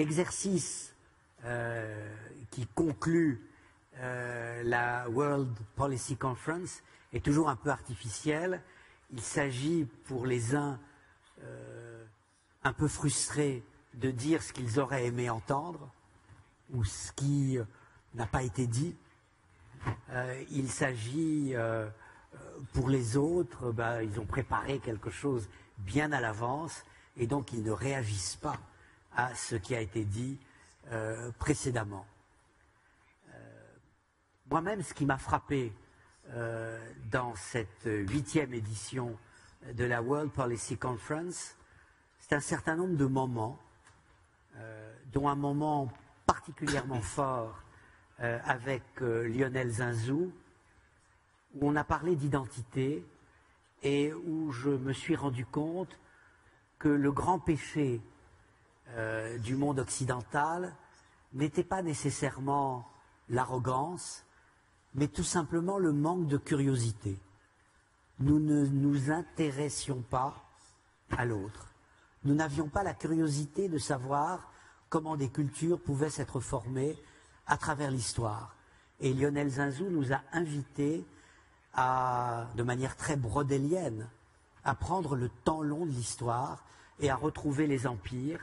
L'exercice qui conclut la World Policy Conference est toujours un peu artificiel. Il s'agit pour les uns un peu frustrés de dire ce qu'ils auraient aimé entendre ou ce qui n'a pas été dit. Il s'agit pour les autres, ils ont préparé quelque chose bien à l'avance et donc ils ne réagissent pas à ce qui a été dit précédemment. Moi-même, ce qui m'a frappé dans cette 8e édition de la World Policy Conference, c'est un certain nombre de moments, dont un moment particulièrement fort avec Lionel Zinsou, où on a parlé d'identité et où je me suis rendu compte que le grand péché du monde occidental n'était pas nécessairement l'arrogance, mais tout simplement le manque de curiosité. Nous ne nous intéressions pas à l'autre. Nous n'avions pas la curiosité de savoir comment des cultures pouvaient s'être formées à travers l'histoire. Et Lionel Zinsou nous a invités à, de manière très brodélienne, à prendre le temps long de l'histoire et à retrouver les empires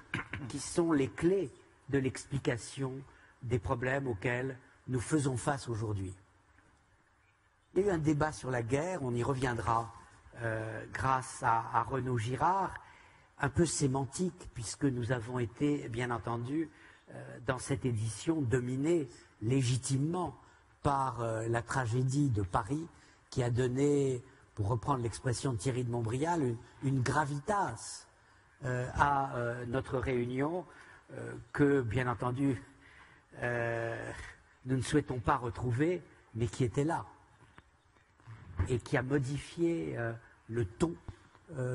qui sont les clés de l'explication des problèmes auxquels nous faisons face aujourd'hui. Il y a eu un débat sur la guerre, on y reviendra grâce à Renaud Girard, un peu sémantique, puisque nous avons été, bien entendu, dans cette édition, dominés légitimement par la tragédie de Paris, qui a donné, pour reprendre l'expression de Thierry de Montbrial, une gravitas à notre réunion que, bien entendu, nous ne souhaitons pas retrouver, mais qui était là et qui a modifié le ton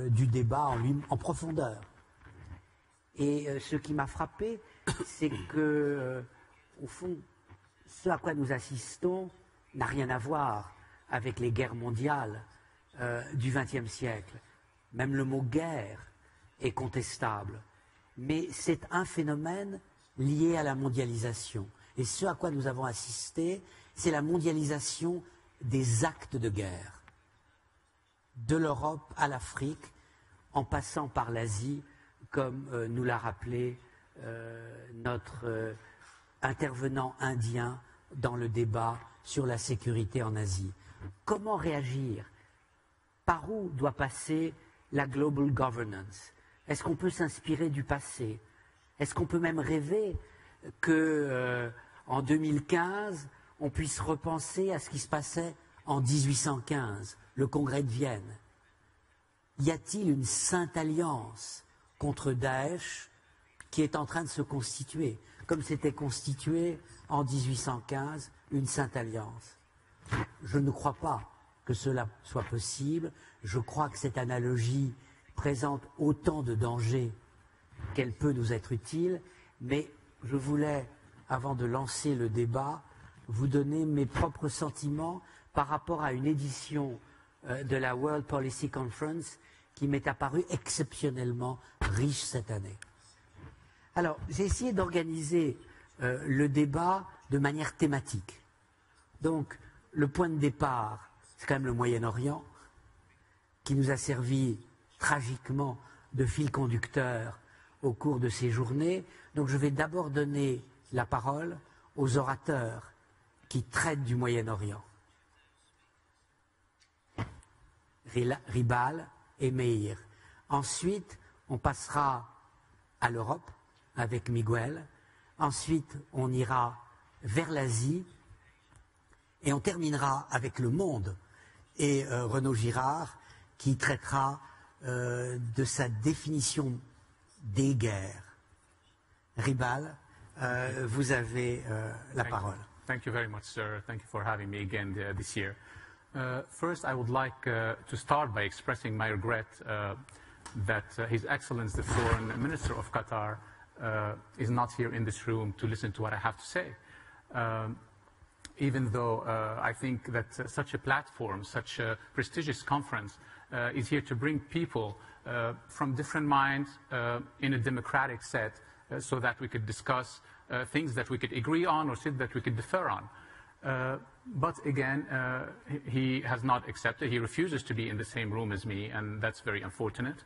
du débat en profondeur. Et ce qui m'a frappé, c'est que, au fond, ce à quoi nous assistons n'a rien à voir avec les guerres mondiales du XXe siècle. Même le mot guerre est contestable. Mais c'est un phénomène lié à la mondialisation. Et ce à quoi nous avons assisté, c'est la mondialisation des actes de guerre. De l'Europe à l'Afrique, en passant par l'Asie, comme nous l'a rappelé notre intervenant indien dans le débat sur la sécurité en Asie. Comment réagir? Par où doit passer la global governance? Est-ce qu'on peut s'inspirer du passé? Est-ce qu'on peut même rêver qu'en 2015, on puisse repenser à ce qui se passait en 1815, le congrès de Vienne? Y a-t-il une sainte alliance contre Daesh qui est en train de se constituer, comme s'était constituée en 1815 une sainte alliance? Je ne crois pas que cela soit possible. Je crois que cette analogie présente autant de dangers qu'elle peut nous être utile, mais je voulais, avant de lancer le débat, vous donner mes propres sentiments par rapport à une édition de la World Policy Conference qui m'est apparue exceptionnellement riche cette année. Alors, j'ai essayé d'organiser le débat de manière thématique. Donc, le point de départ, c'est quand même le Moyen-Orient, qui nous a servi tragiquement de fil conducteur au cours de ces journées. Donc, je vais d'abord donner la parole aux orateurs qui traitent du Moyen-Orient. Ribal et Meir. Ensuite, on passera à l'Europe avec Miguel. Ensuite, on ira vers l'Asie. Et on terminera avec le monde et Renaud Girard qui traitera de sa définition des guerres. Ribal, vous avez la parole. Thank you very much, sir. Thank you for having me again this year. First, I would like to start by expressing my regret that His Excellency, the Foreign Minister of Qatar, is not here in this room to listen to what I have to say. Even though I think that such a platform, such a prestigious conference is here to bring people from different minds in a democratic set so that we could discuss things that we could agree on or things that we could differ on. But again, he has not accepted. He refuses to be in the same room as me, and that's very unfortunate.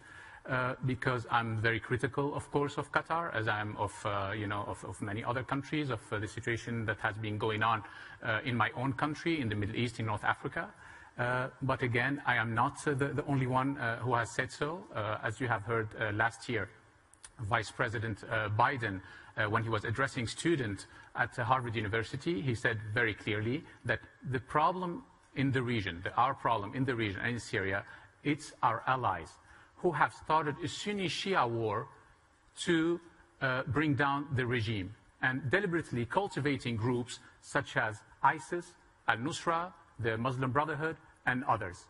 Because I'm very critical, of course, of Qatar, as I am of many other countries, of the situation that has been going on in my own country, in the Middle East, in North Africa. But again, I am not the only one who has said so. As you have heard last year, Vice President Biden, when he was addressing students at Harvard University, he said very clearly that the problem in the region, our problem in the region and in Syria, it's our allies who have started a Sunni-Shia war to bring down the regime and deliberately cultivating groups such as ISIS, Al-Nusra, the Muslim Brotherhood, and others.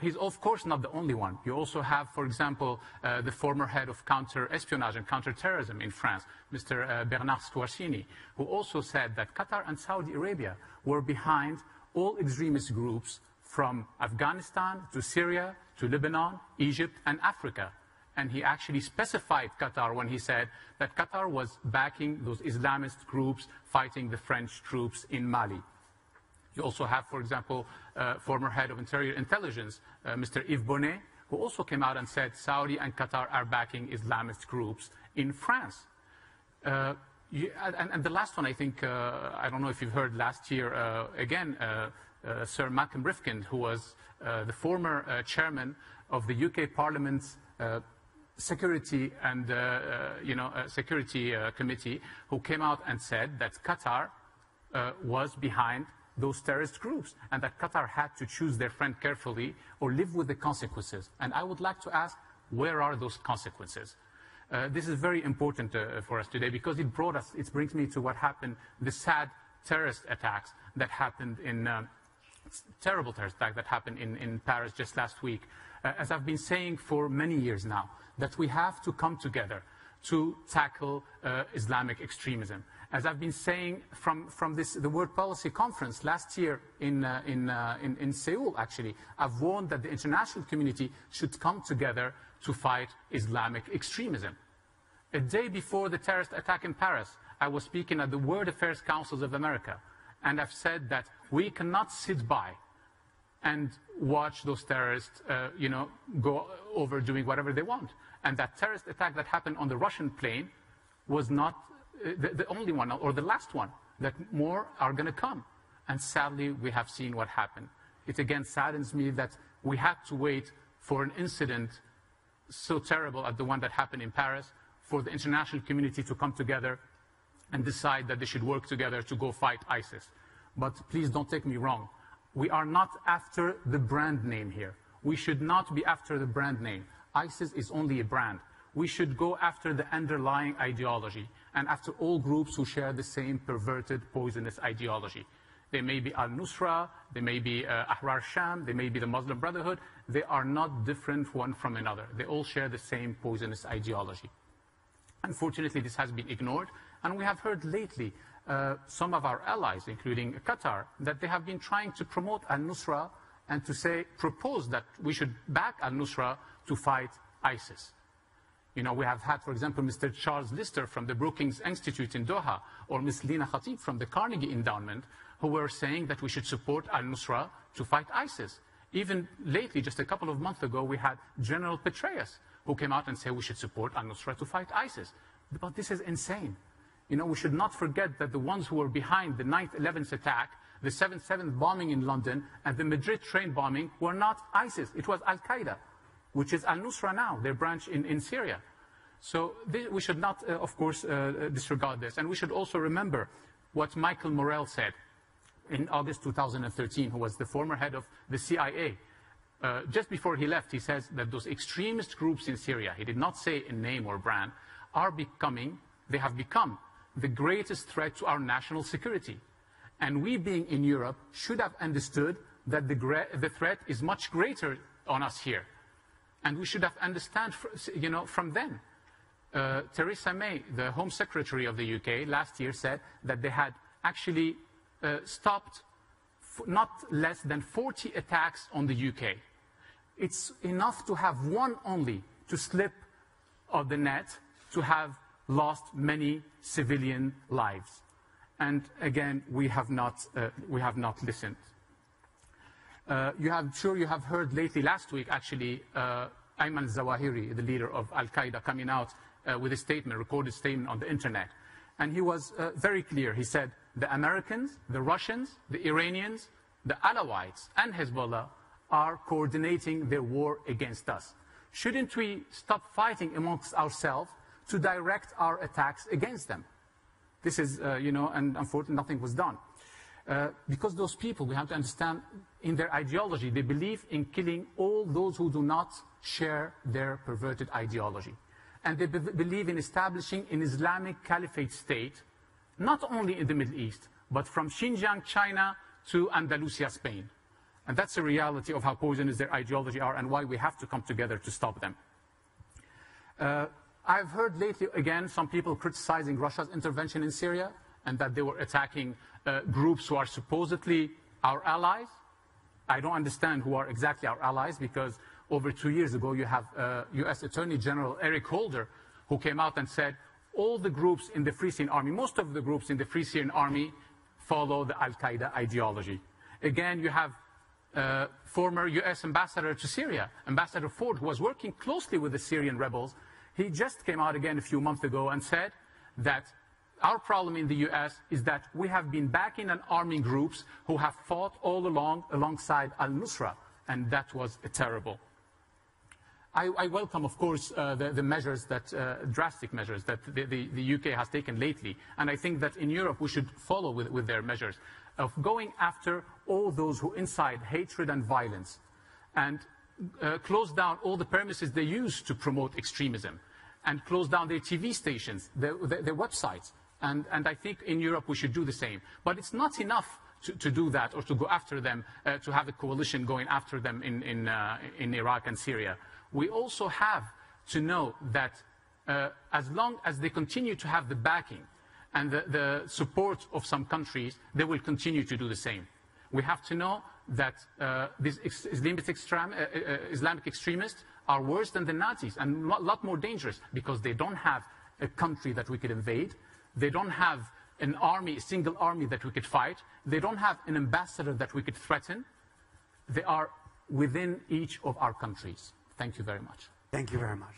He's of course not the only one. You also have, for example, the former head of counter-espionage and counter-terrorism in France, Mr. Bernard Stouarcini, who also said that Qatar and Saudi Arabia were behind all extremist groups from Afghanistan to Syria to Lebanon, Egypt, and Africa. And he actually specified Qatar when he said that Qatar was backing those Islamist groups fighting the French troops in Mali. You also have, for example, former head of Interior Intelligence, Mr. Yves Bonnet, who also came out and said Saudi and Qatar are backing Islamist groups in France. And the last one, I think, I don't know if you've heard last year, again, Sir Malcolm Rifkind, who was the former chairman of the UK Parliament's Security and Security Committee, who came out and said that Qatar was behind those terrorist groups and that Qatar had to choose their friend carefully or live with the consequences. And I would like to ask, where are those consequences? This is very important for us today because it brings me to what happened, the sad terrorist attacks that happened terrible terrorist attack that happened in Paris just last week. As I've been saying for many years now, that we have to come together to tackle Islamic extremism. As I've been saying from the World Policy Conference last year in Seoul, actually, I've warned that the international community should come together to fight Islamic extremism. A day before the terrorist attack in Paris, I was speaking at the World Affairs Councils of America, and I've said that we cannot sit by and watch those terrorists, go over doing whatever they want. And that terrorist attack that happened on the Russian plane was not the only one or the last one, that more are going to come. And sadly, we have seen what happened. It again saddens me that we had to wait for an incident so terrible as the one that happened in Paris for the international community to come together and decide that they should work together to go fight ISIS. But please don't take me wrong. We are not after the brand name here. We should not be after the brand name. ISIS is only a brand. We should go after the underlying ideology and after all groups who share the same perverted, poisonous ideology. They may be Al-Nusra, they may be Ahrar Sham, they may be the Muslim Brotherhood. They are not different one from another. They all share the same poisonous ideology. Unfortunately, this has been ignored, and we have heard lately some of our allies, including Qatar, that they have been trying to promote Al-Nusra and to propose that we should back Al-Nusra to fight ISIS. You know, we have had, for example, Mr. Charles Lister from the Brookings Institute in Doha, or Ms. Lina Khatib from the Carnegie Endowment, who were saying that we should support Al-Nusra to fight ISIS. Even lately, just a couple of months ago, we had General Petraeus, who came out and said we should support Al-Nusra to fight ISIS. But this is insane. You know, we should not forget that the ones who were behind the 9/11 attack, the 7/7 bombing in London, and the Madrid train bombing were not ISIS. It was Al-Qaeda, which is Al-Nusra now, their branch in Syria. So we should not, of course, disregard this. And we should also remember what Michael Morell said in August 2013, who was the former head of the CIA. Just before he left, he says that those extremist groups in Syria, he did not say a name or brand, they have become the greatest threat to our national security. And we, being in Europe, should have understood that the threat is much greater on us here. And we should have understood, from them. Theresa May, the Home Secretary of the UK, last year said that they had actually stopped not less than 40 attacks on the UK. It's enough to have one only to slip of the net, to have lost many civilian lives. And again, we have not listened. Sure you have heard lately, last week actually, Ayman al-Zawahiri, the leader of Al-Qaeda, coming out with a statement, a recorded statement on the internet. And he was very clear. He said, the Americans, the Russians, the Iranians, the Alawites, and Hezbollah are coordinating their war against us. Shouldn't we stop fighting amongst ourselves to direct our attacks against them? This is, and unfortunately nothing was done. Because those people, we have to understand, in their ideology, they believe in killing all those who do not share their perverted ideology. And they believe in establishing an Islamic caliphate state, not only in the Middle East, but from Xinjiang, China, to Andalusia, Spain. And that's the reality of how poisonous their ideology are and why we have to come together to stop them. I've heard lately, again, some people criticizing Russia's intervention in Syria and that they were attacking groups who are supposedly our allies. I don't understand who are exactly our allies, because over 2 years ago you have US Attorney General Eric Holder, who came out and said all the groups in the Free Syrian Army, most of the groups in the Free Syrian Army follow the Al-Qaeda ideology. Again, you have former US ambassador to Syria, Ambassador Ford, who was working closely with the Syrian rebels. He just came out again a few months ago and said that our problem in the US is that we have been backing and arming groups who have fought all along alongside al-Nusra, and that was terrible. I welcome, of course, the measures that, drastic measures that the UK has taken lately, and I think that in Europe we should follow with their measures of going after all those who incite hatred and violence, and close down all the premises they use to promote extremism, and close down their TV stations, their websites. And I think in Europe we should do the same. But it's not enough to do that or to go after them, to have a coalition going after them in Iraq and Syria. We also have to know that as long as they continue to have the backing and the support of some countries, they will continue to do the same. We have to know that these Islamic extremists are worse than the Nazis and a lot more dangerous, because they don't have a country that we could invade. They don't have an army, a single army that we could fight. They don't have an ambassador that we could threaten. They are within each of our countries. Thank you very much. Thank you very much.